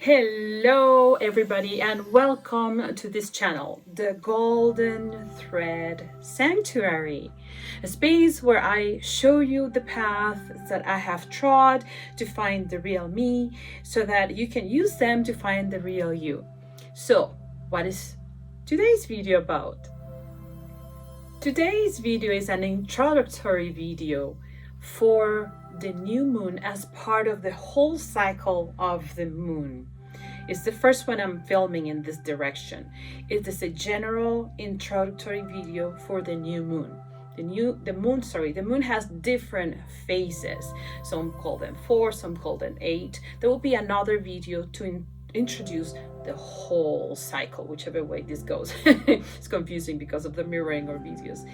Hello, everybody, and welcome to this channel, the Golden Thread Sanctuary, a space where I show you the path that I have trod to find the real me so that you can use them to find the real you. So, what is today's video about? Today's video is an introductory video for the new moon as part of the whole cycle of the moon. It's the first one I'm filming in this direction. It is a general introductory video for the new moon. The moon has different phases. Some call them 4, some call them 8. There will be another video to introduce the whole cycle, whichever way this goes. It's confusing because of the mirroring or videos.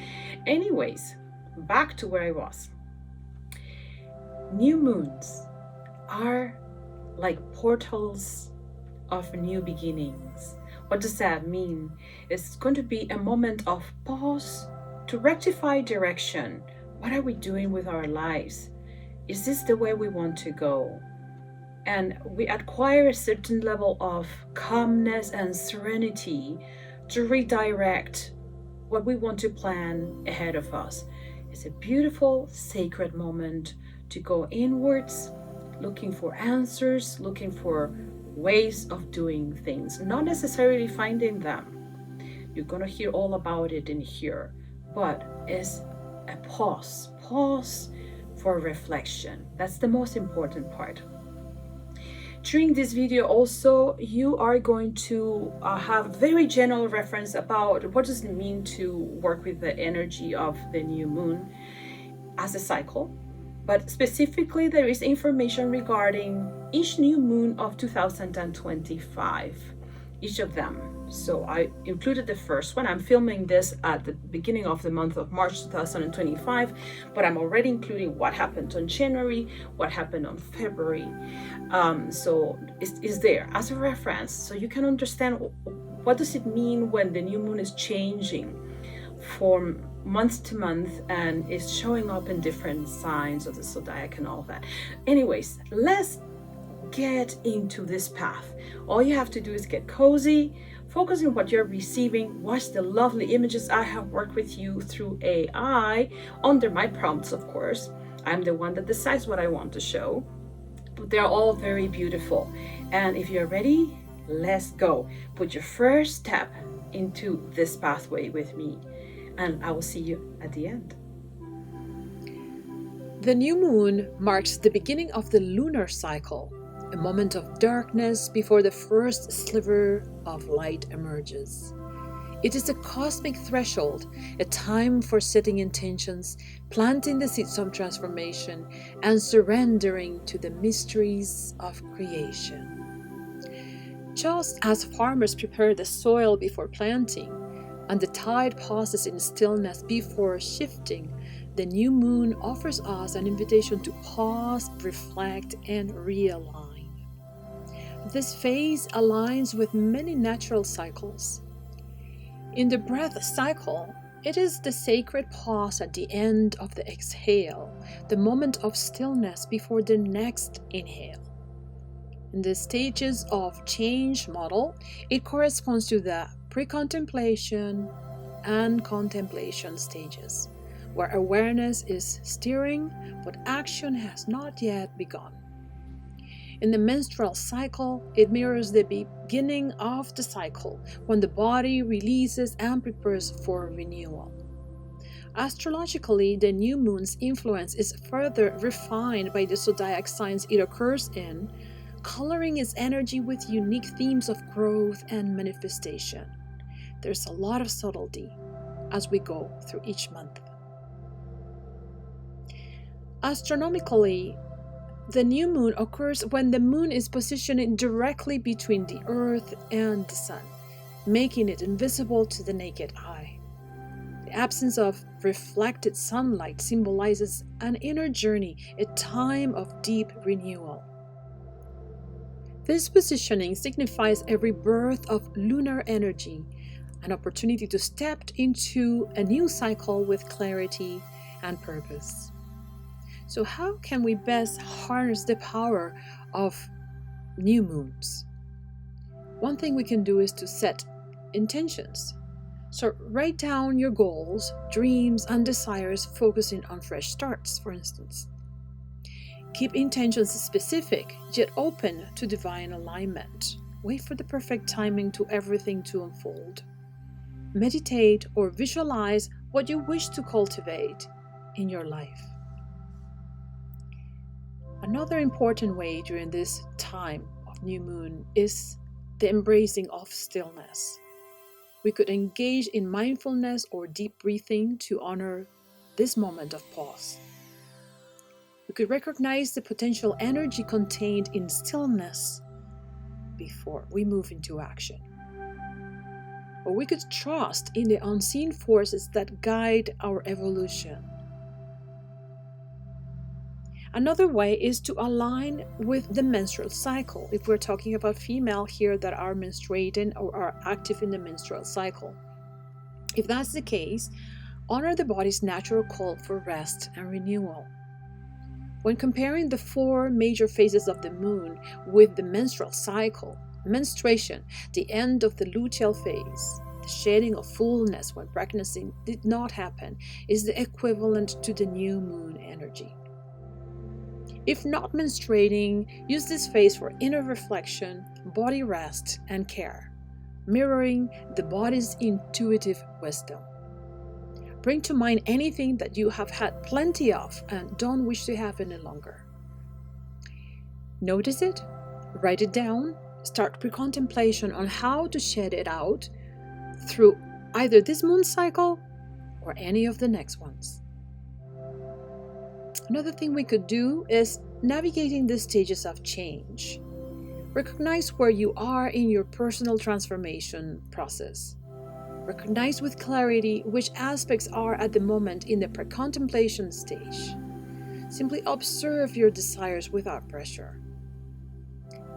Anyways, back to where I was. New moons are like portals of new beginnings. What does that mean? It's going to be a moment of pause to rectify direction. What are we doing with our lives? Is this the way we want to go? And we acquire a certain level of calmness and serenity to redirect what we want to plan ahead of us. It's a beautiful, sacred moment to go inwards, looking for answers, looking for ways of doing things, not necessarily finding them. You're going to hear all about it in here, but it's a pause for reflection. That's the most important part. During this video also, you are going to have very general reference about what does it mean to work with the energy of the new moon as a cycle. But specifically, there is information regarding each new moon of 2025, each of them. So I included the first one. I'm filming this at the beginning of the month of March 2025, but I'm already including what happened on January, what happened on February. So it's there as a reference, so you can understand what does it mean when the new moon is changing from month to month and is showing up in different signs of the zodiac and all that. Anyways, let's get into this path. All you have to do is get cozy, focus on what you're receiving, watch the lovely images I have worked with you through AI under my prompts, of course. I'm the one that decides what I want to show, but they're all very beautiful. And if you're ready, let's go. Put your first step into this pathway with me, and I will see you at the end. The new moon marks the beginning of the lunar cycle, a moment of darkness before the first sliver of light emerges. It is a cosmic threshold, a time for setting intentions, planting the seeds of transformation, and surrendering to the mysteries of creation. Just as farmers prepare the soil before planting, and the tide pauses in stillness before shifting, the new moon offers us an invitation to pause, reflect, and realign. This phase aligns with many natural cycles. In the breath cycle, it is the sacred pause at the end of the exhale, the moment of stillness before the next inhale. In the stages of change model, it corresponds to the pre-contemplation and contemplation stages, where awareness is steering, but action has not yet begun. In the menstrual cycle, it mirrors the beginning of the cycle, when the body releases and prepares for renewal. Astrologically, the new moon's influence is further refined by the zodiac signs it occurs in, coloring its energy with unique themes of growth and manifestation. There's a lot of subtlety as we go through each month. Astronomically, the new moon occurs when the moon is positioned directly between the earth and the sun, making it invisible to the naked eye. The absence of reflected sunlight symbolizes an inner journey, a time of deep renewal. This positioning signifies a rebirth of lunar energy, an opportunity to step into a new cycle with clarity and purpose. So how can we best harness the power of new moons? One thing we can do is to set intentions. So write down your goals, dreams, and desires, focusing on fresh starts, for instance. Keep intentions specific, yet open to divine alignment. Wait for the perfect timing to everything to unfold. Meditate or visualize what you wish to cultivate in your life. Another important way during this time of new moon is the embracing of stillness. We could engage in mindfulness or deep breathing to honor this moment of pause. We could recognize the potential energy contained in stillness before we move into action. Or we could trust in the unseen forces that guide our evolution. Another way is to align with the menstrual cycle, if we're talking about female here that are menstruating or are active in the menstrual cycle. If that's the case, honor the body's natural call for rest and renewal. When comparing the 4 major phases of the moon with the menstrual cycle, menstruation, the end of the luteal phase, the shedding of fullness when pregnancy did not happen, is the equivalent to the new moon energy. If not menstruating, use this phase for inner reflection, body rest, and care, mirroring the body's intuitive wisdom. Bring to mind anything that you have had plenty of and don't wish to have any longer. Notice it, write it down, start pre-contemplation on how to shed it out through either this moon cycle or any of the next ones. Another thing we could do is navigating the stages of change. Recognize where you are in your personal transformation process. Recognize with clarity which aspects are at the moment in the pre-contemplation stage. Simply observe your desires without pressure.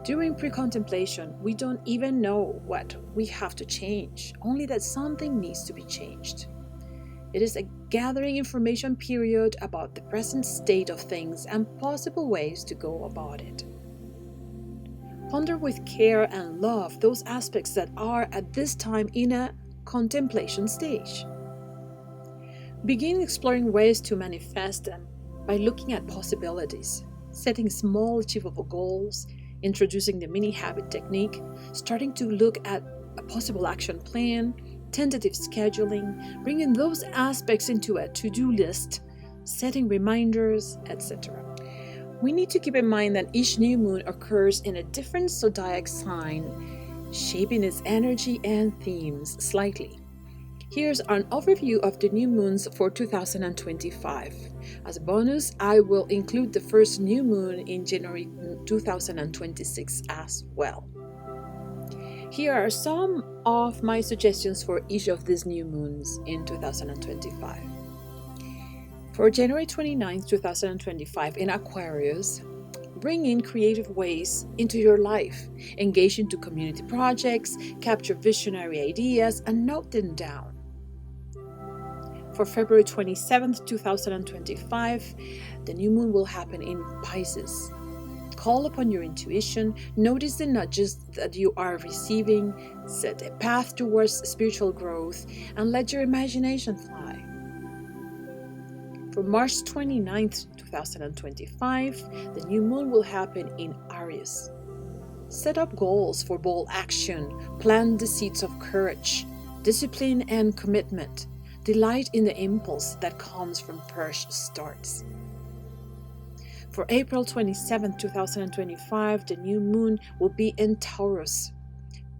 During pre-contemplation, we don't even know what we have to change, only that something needs to be changed. It is a gathering information period about the present state of things and possible ways to go about it. Ponder with care and love those aspects that are at this time in a contemplation stage. Begin exploring ways to manifest them by looking at possibilities, setting small achievable goals, introducing the mini habit technique, starting to look at a possible action plan, tentative scheduling, bringing those aspects into a to-do list, setting reminders, etc. We need to keep in mind that each new moon occurs in a different zodiac sign, shaping its energy and themes slightly. Here's an overview of the new moons for 2025. As a bonus, I will include the first new moon in January 2026 as well. Here are some of my suggestions for each of these new moons in 2025. For January 29th, 2025 in Aquarius, bring in creative ways into your life, engage into community projects, capture visionary ideas, and note them down. For February 27th, 2025, the new moon will happen in Pisces. Call upon your intuition, notice the nudges that you are receiving, set a path towards spiritual growth, and let your imagination fly. For March 29th, 2025, the new moon will happen in Aries. Set up goals for bold action, plant the seeds of courage, discipline, and commitment. Delight in the impulse that comes from fresh starts. For April 27, 2025, the new moon will be in Taurus.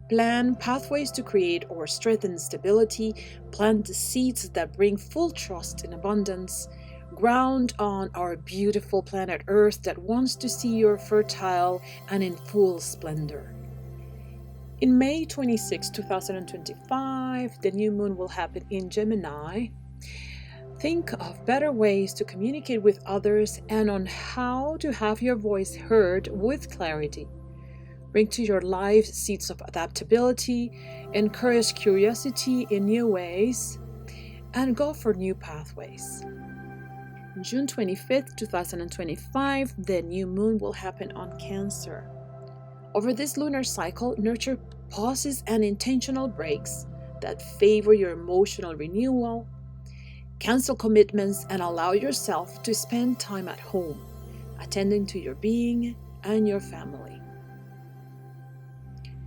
Plan pathways to create or strengthen stability, plant the seeds that bring full trust and abundance, ground on our beautiful planet Earth that wants to see you fertile and in full splendor. In May 26, 2025, the new moon will happen in Gemini. Think of better ways to communicate with others and on how to have your voice heard with clarity. Bring to your life seeds of adaptability, encourage curiosity in new ways, and go for new pathways. June 25th, 2025, the new moon will happen on Cancer. Over this lunar cycle, nurture pauses and intentional breaks that favor your emotional renewal. Cancel commitments and allow yourself to spend time at home, attending to your being and your family.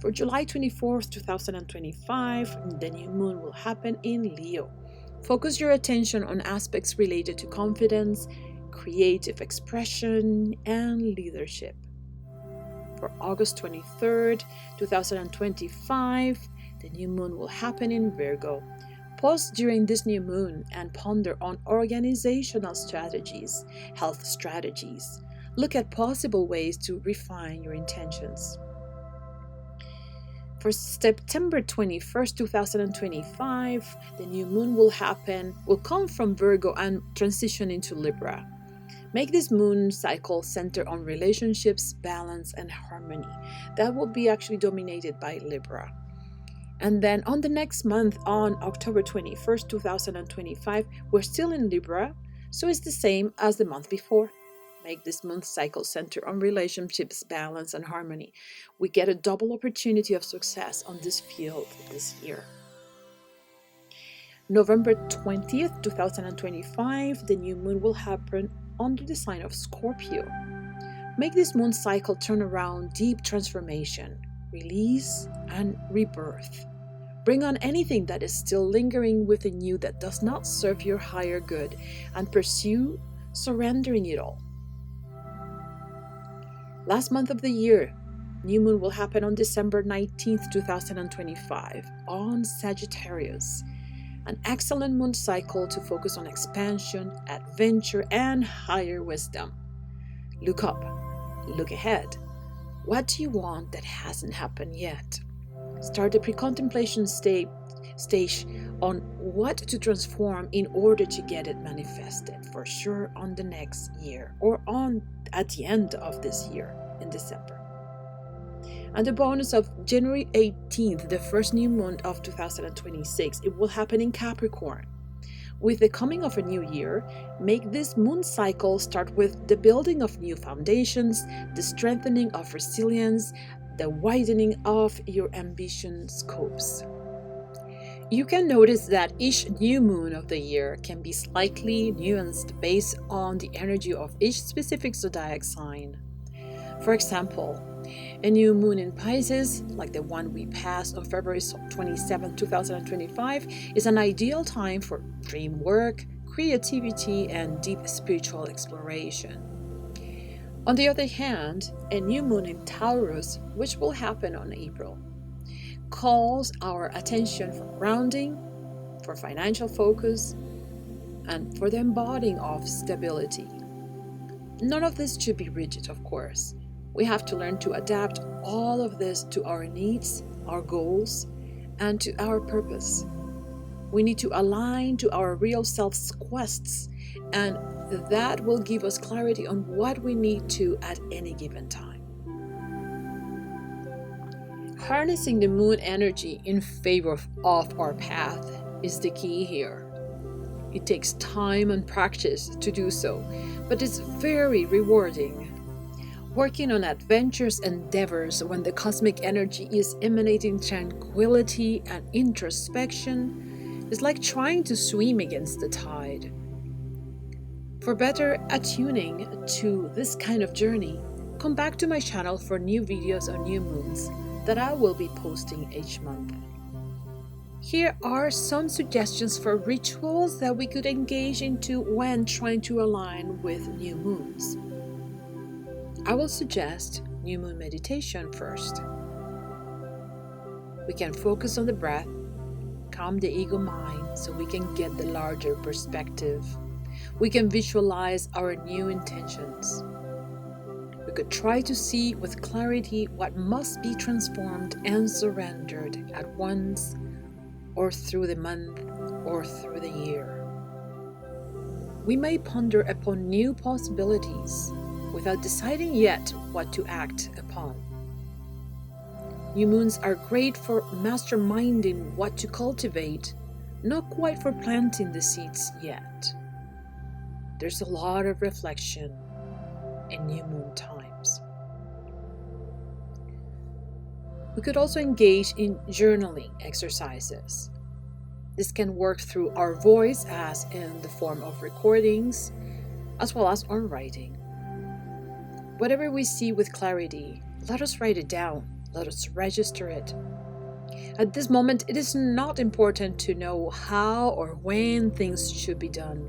For July 24th, 2025, the new moon will happen in Leo. Focus your attention on aspects related to confidence, creative expression, and leadership. For August 23rd, 2025, the new moon will happen in Virgo. Pause during this new moon and ponder on organizational strategies, health strategies. Look at possible ways to refine your intentions. For September 21st, 2025, the new moon will come from Virgo and transition into Libra. Make this moon cycle center on relationships, balance, and harmony. That will be actually dominated by Libra. And then on the next month, on October 21st, 2025, we're still in Libra, so it's the same as the month before. Make this month cycle center on relationships, balance, and harmony. We get a double opportunity of success on this field this year. November 20th, 2025, the new moon will happen under the sign of Scorpio. Make this moon cycle turn around deep transformation, release, and rebirth. Bring on anything that is still lingering within you that does not serve your higher good and pursue surrendering it all. Last month of the year, new moon will happen on December 19th, 2025 on Sagittarius. An excellent moon cycle to focus on expansion, adventure, and higher wisdom. Look up, look ahead. What do you want that hasn't happened yet? Start the pre-contemplation stage on what to transform in order to get it manifested for sure on the next year or at the end of this year in December. And the bonus of January 18th, the first new moon of 2026, it will happen in Capricorn. With the coming of a new year, make this moon cycle start with the building of new foundations, the strengthening of resilience, the widening of your ambition scopes. You can notice that each new moon of the year can be slightly nuanced based on the energy of each specific zodiac sign. For example, a new moon in Pisces, like the one we passed on February 27, 2025, is an ideal time for dream work, creativity, and deep spiritual exploration. On the other hand, a new moon in Taurus, which will happen on April, calls our attention for grounding, for financial focus, and for the embodying of stability. None of this should be rigid, of course. We have to learn to adapt all of this to our needs, our goals, and to our purpose. We need to align to our real self's quests, and that will give us clarity on what we need to at any given time. Harnessing the moon energy in favor of our path is the key here. It takes time and practice to do so, but it's very rewarding. Working on adventurous endeavors when the cosmic energy is emanating tranquility and introspection is like trying to swim against the tide. For better attuning to this kind of journey, come back to my channel for new videos on new moons that I will be posting each month. Here are some suggestions for rituals that we could engage into when trying to align with new moons. I will suggest new moon meditation first. We can focus on the breath, calm the ego mind so we can get the larger perspective. We can visualize our new intentions. We could try to see with clarity what must be transformed and surrendered at once, or through the month, or through the year. We may ponder upon new possibilities without deciding yet what to act upon. New moons are great for masterminding what to cultivate, not quite for planting the seeds yet. There's a lot of reflection in new moon times. We could also engage in journaling exercises. This can work through our voice, as in the form of recordings, as well as on writing. Whatever we see with clarity, let us write it down. Let us register it. At this moment, it is not important to know how or when things should be done.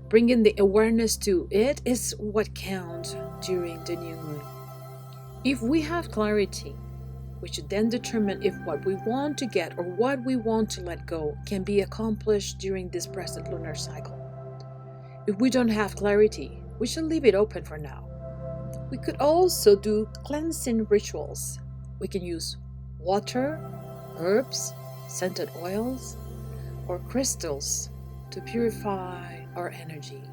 Bringing the awareness to it is what counts during the new moon. If we have clarity, we should then determine if what we want to get or what we want to let go can be accomplished during this present lunar cycle. If we don't have clarity, we should leave it open for now. We could also do cleansing rituals. We can use water, herbs, scented oils, or crystals to purify our energy.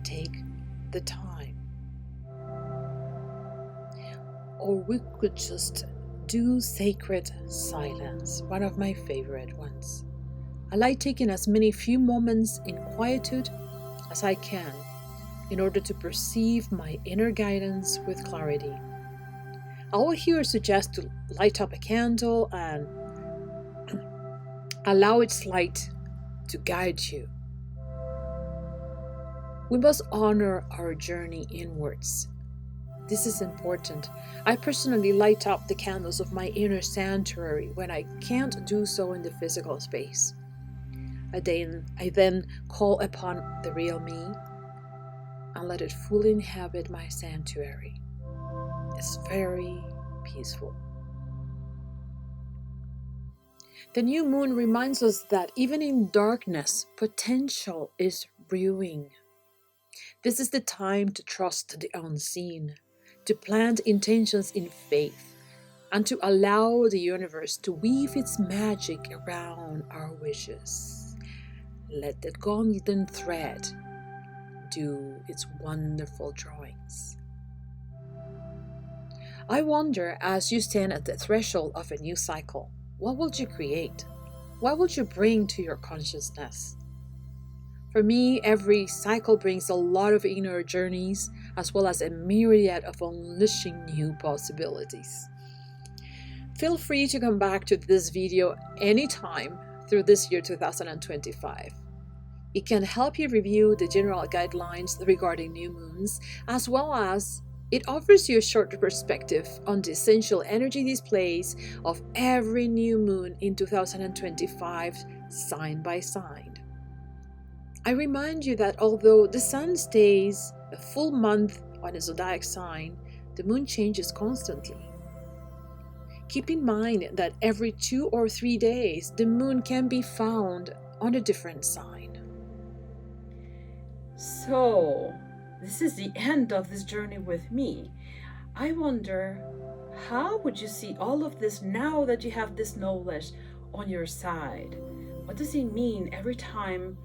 Take the time. Or we could just do sacred silence, one of my favorite ones. I like taking as many few moments in quietude as I can in order to perceive my inner guidance with clarity. I will here suggest to light up a candle and allow its light to guide you. We must honor our journey inwards. This is important. I personally light up the candles of my inner sanctuary when I can't do so in the physical space. I then call upon the real me and let it fully inhabit my sanctuary. It's very peaceful. The new moon reminds us that even in darkness, potential is brewing. This is the time to trust the unseen, to plant intentions in faith, and to allow the universe to weave its magic around our wishes. Let the golden thread do its wonderful drawings. I wonder, as you stand at the threshold of a new cycle, what will you create? What will you bring to your consciousness? For me, every cycle brings a lot of inner journeys, as well as a myriad of unleashing new possibilities. Feel free to come back to this video anytime through this year 2025. It can help you review the general guidelines regarding new moons, as well as it offers you a short perspective on the essential energy displays of every new moon in 2025, sign by sign. I remind you that although the sun stays a full month on a zodiac sign, the moon changes constantly. Keep in mind that every 2 or 3 days, the moon can be found on a different sign. So, this is the end of this journey with me. I wonder, how would you see all of this now that you have this knowledge on your side? What does it mean every time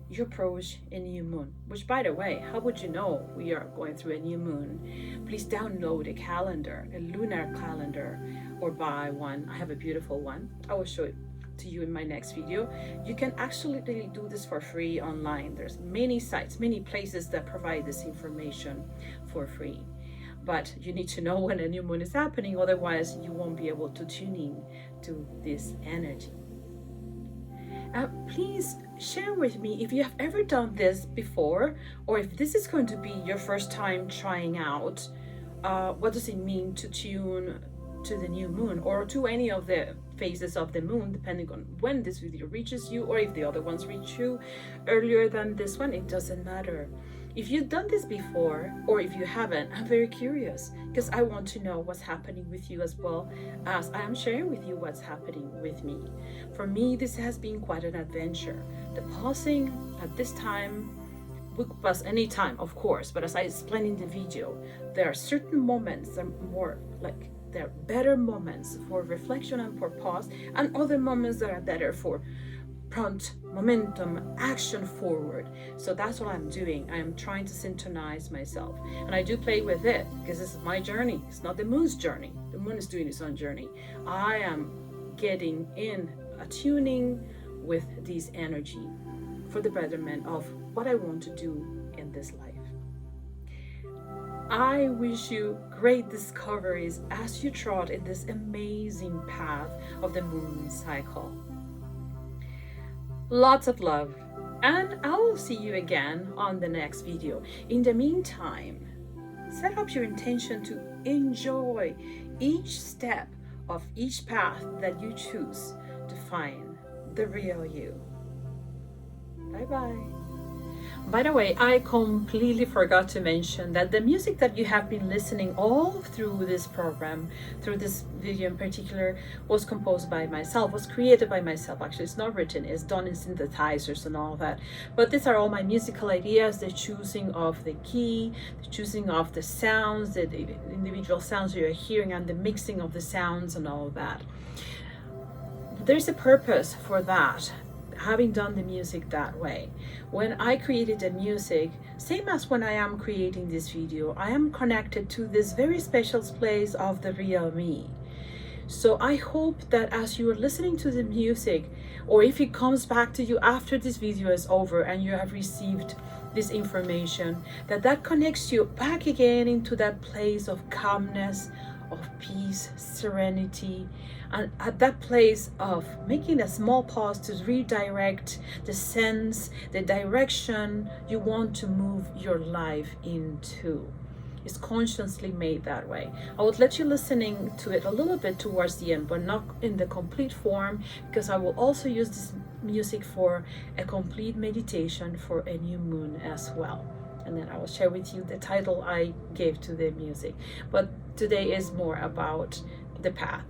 you approach a new moon? Which, by the way, how would you know we are going through a new moon? Please download a calendar, a lunar calendar, or buy one. I have a beautiful one. I will show it to you in my next video. You can actually do this for free online. There's many sites, many places that provide this information for free. But you need to know when a new moon is happening, otherwise you won't be able to tune in to this energy. Please share with me if you have ever done this before, or if this is going to be your first time trying out. What does it mean to tune to the new moon, or to any of the phases of the moon, depending on when this video reaches you, or if the other ones reach you earlier than this one? It doesn't matter. If you've done this before, or if you haven't, I'm very curious, because I want to know what's happening with you, as well as I am sharing with you what's happening with me. For me, this has been quite an adventure. The pausing at this time, we could pause any time, of course, but as I explained in the video, there are certain moments that are more like, they're better moments for reflection and for pause, and other moments that are better for prompt momentum, action forward. So that's what I'm doing. I am trying to synchronize myself, and I do play with it because this is my journey. It's not the moon's journey. The moon is doing its own journey. I am getting in attuning with this energy for the betterment of what I want to do in this life. I wish you great discoveries as you trot in this amazing path of the moon cycle. Lots of love, and I will see you again on the next video. In the meantime, set up your intention to enjoy each step of each path that you choose to find the real you. Bye bye. By the way, I completely forgot to mention that the music that you have been listening all through this program, through this video in particular, was composed by myself, was created by myself. Actually, it's not written, it's done in synthesizers and all that. But these are all my musical ideas, the choosing of the key, the choosing of the sounds, the individual sounds you're hearing, and the mixing of the sounds and all that. There's a purpose for that, having done the music that way. When I created the music, same as when I am creating this video, I am connected to this very special place of the real me. So I hope that as you are listening to the music, or if it comes back to you after this video is over and you have received this information, that connects you back again into that place of calmness, of peace, serenity, and at that place of making a small pause to redirect the sense, the direction you want to move your life into. It's consciously made that way. I would let you listening to it a little bit towards the end, but not in the complete form, because I will also use this music for a complete meditation for a new moon as well. And then I will share with you the title I gave to the music. But today is more about the path,